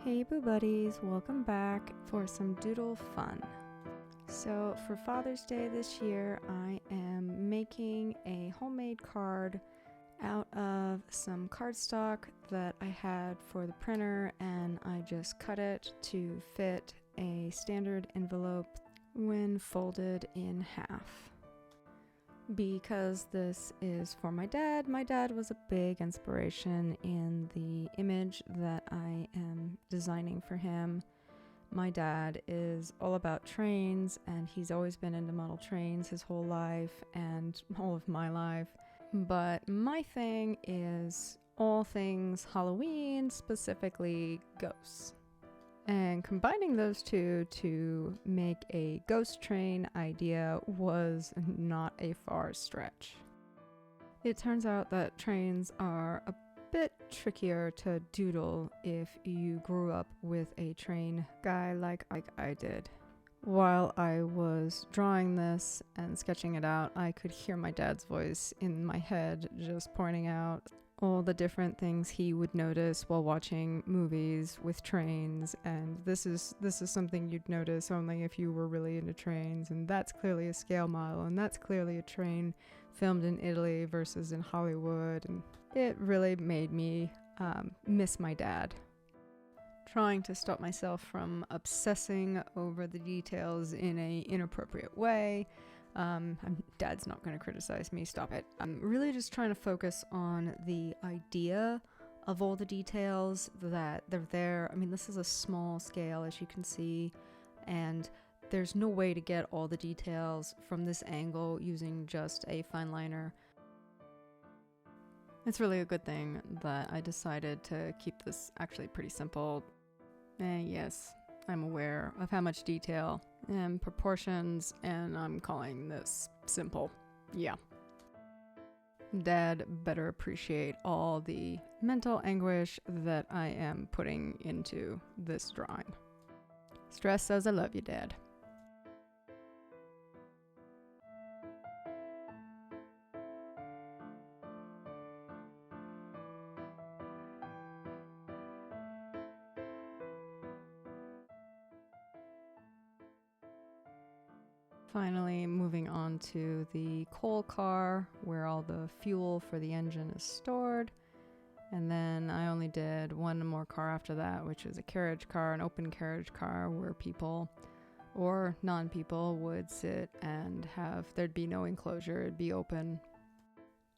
Hey Boo Buddies, welcome back for some doodle fun. So for Father's Day this year, I am making a homemade card out of some cardstock that I had for the printer, and I just cut it to fit a standard envelope when folded in half. Because this is for my dad was a big inspiration in the image that I am designing for him. My dad is all about trains, and he's always been into model trains his whole life and all of my life. But my thing is all things Halloween, specifically ghosts. And combining those two to make a ghost train idea was not a far stretch. It turns out that trains are a bit trickier to doodle if you grew up with a train guy like I did. While I was drawing this and sketching it out, I could hear my dad's voice in my head just pointing out all the different things he would notice while watching movies with trains, and this is something you'd notice only if you were really into trains, and that's clearly a scale model, and that's clearly a train filmed in Italy versus in Hollywood, and it really made me miss my dad. Trying to stop myself from obsessing over the details in an inappropriate way. Dad's not going to criticize me, stop it. I'm really just trying to focus on the idea of all the details that they're there. I mean, this is a small scale, as you can see, and there's no way to get all the details from this angle using just a fineliner. It's really a good thing that I decided to keep this actually pretty simple. Yes, I'm aware of how much detail and proportions, and I'm calling this simple. Yeah. Dad better appreciate all the mental anguish that I am putting into this drawing. Stress says I love you, Dad. Finally, moving on to the coal car where all the fuel for the engine is stored. And then I only did one more car after that, which is a carriage car, an open carriage car where people or non-people would sit and there'd be no enclosure, it'd be open.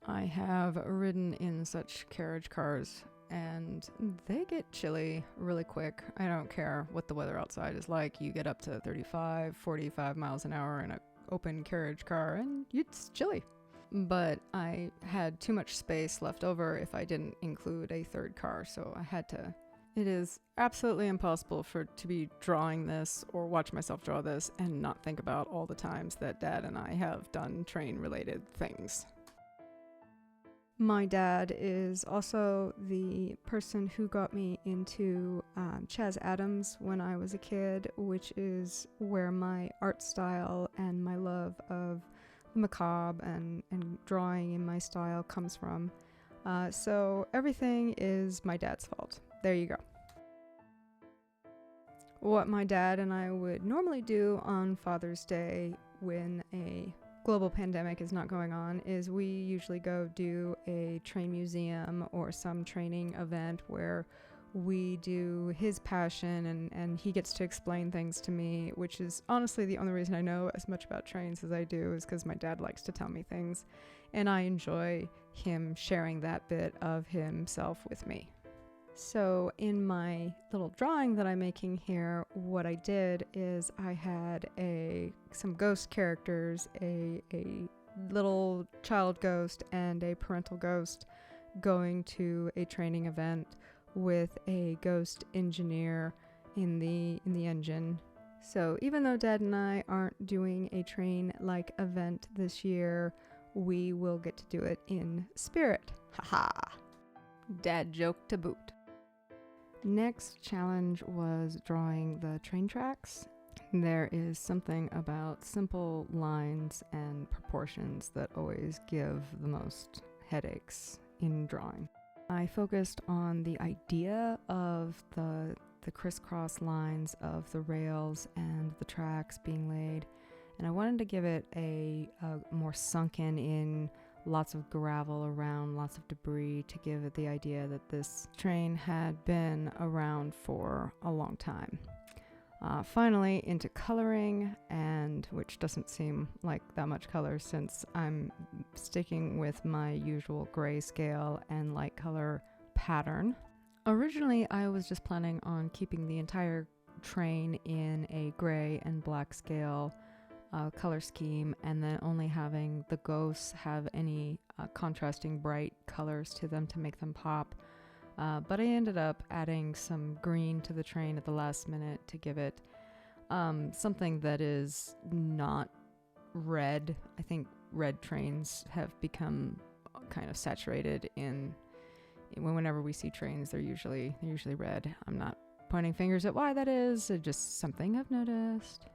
I have ridden in such carriage cars, and they get chilly really quick. I don't care what the weather outside is like. You get up to 35, 45 miles an hour in an open carriage car, and it's chilly. But I had too much space left over if I didn't include a third car, so I had to. It is absolutely impossible to be drawing this or watch myself draw this and not think about all the times that Dad and I have done train-related things. My dad is also the person who got me into Chaz Adams when I was a kid, which is where my art style and my love of the macabre and drawing in my style comes from. So everything is my dad's fault. There you go. What my dad and I would normally do on Father's Day when a global pandemic is not going on is we usually go do a train museum or some training event where we do his passion and he gets to explain things to me, which is honestly the only reason I know as much about trains as I do, is because my dad likes to tell me things, and I enjoy him sharing that bit of himself with me. So in my little drawing that I'm making here, what I did is I had some ghost characters, a little child ghost and a parental ghost going to a training event with a ghost engineer in the engine. So even though Dad and I aren't doing a train-like event this year, we will get to do it in spirit. Haha! Dad joke to boot. Next challenge was drawing the train tracks. There is something about simple lines and proportions that always give the most headaches in drawing. I focused on the idea of the the crisscross lines of the rails and the tracks being laid. And I wanted to give it a more sunken in, lots of gravel around, lots of debris, to give it the idea that this train had been around for a long time. Finally, into coloring, and which doesn't seem like that much color since I'm sticking with my usual grayscale and light color pattern. Originally, I was just planning on keeping the entire train in a gray and black scale color scheme, and then only having the ghosts have any contrasting bright colors to them to make them pop. But I ended up adding some green to the train at the last minute to give it something that is not red. I think red trains have become kind of saturated whenever we see trains, they're usually red. I'm not pointing fingers at why that is, it's just something I've noticed.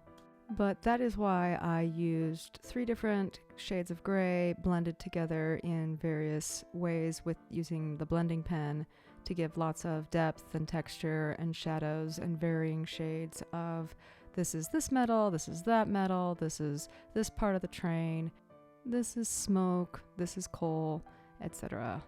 But that is why I used 3 different shades of gray blended together in various ways with using the blending pen to give lots of depth and texture and shadows and varying shades of this is this metal, this is that metal, this is this part of the train, this is smoke, this is coal, etc.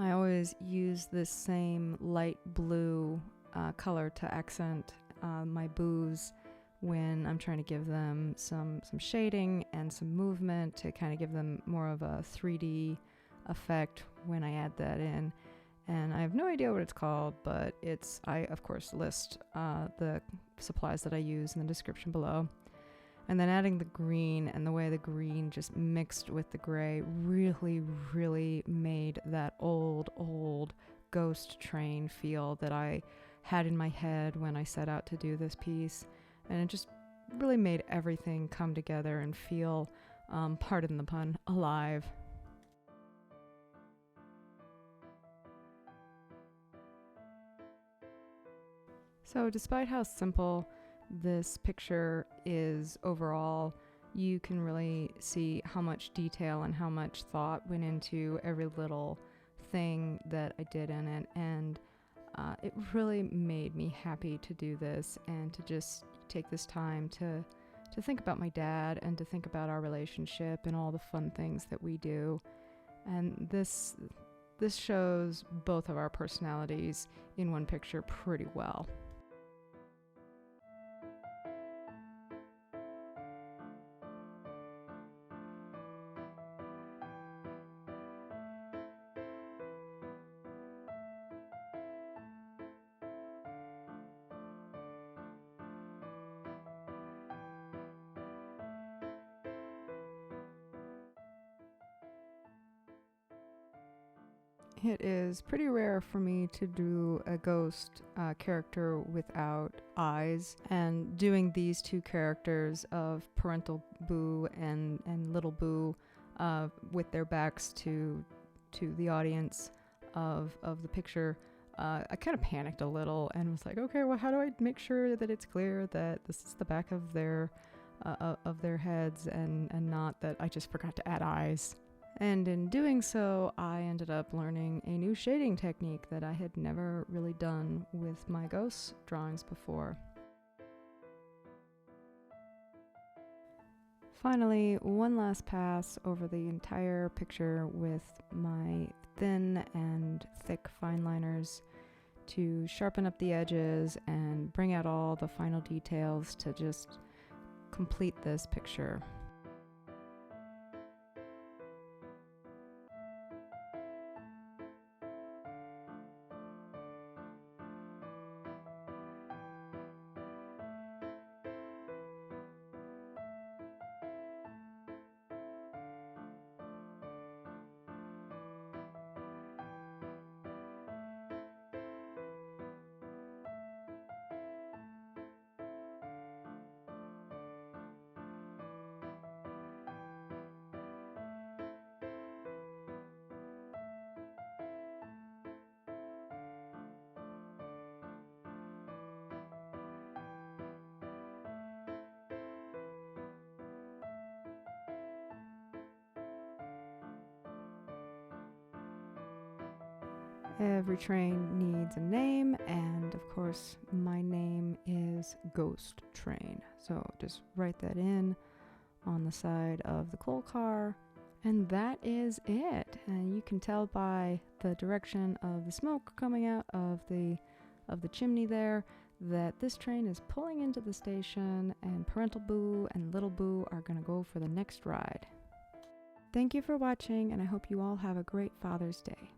I always use this same light blue color to accent my boos when I'm trying to give them some shading and some movement to kind of give them more of a 3D effect when I add that in. And I have no idea what it's called, but I of course list the supplies that I use in the description below. And then adding the green, and the way the green just mixed with the gray really, really made that old ghost train feel that I had in my head when I set out to do this piece. And it just really made everything come together and feel, pardon the pun, alive. So despite how simple this picture is overall, you can really see how much detail and how much thought went into every little thing that I did in it, and it really made me happy to do this and to just take this time to think about my dad and to think about our relationship and all the fun things that we do. And this shows both of our personalities in one picture pretty well. It is pretty rare for me to do a ghost character without eyes, and doing these 2 characters of Parental Boo and Little Boo with their backs to the audience of the picture, I kind of panicked a little and was like, okay, well, how do I make sure that it's clear that this is the back of their heads and not that I just forgot to add eyes. And in doing so, I ended up learning a new shading technique that I had never really done with my ghost drawings before. Finally, one last pass over the entire picture with my thin and thick fineliners to sharpen up the edges and bring out all the final details to just complete this picture. Every train needs a name, and of course my name is Ghost Train. So just write that in on the side of the coal car, and that is it. And you can tell by the direction of the smoke coming out of the chimney there that this train is pulling into the station, and Parental Boo and Little Boo are going to go for the next ride. Thank you for watching, and I hope you all have a great Father's Day.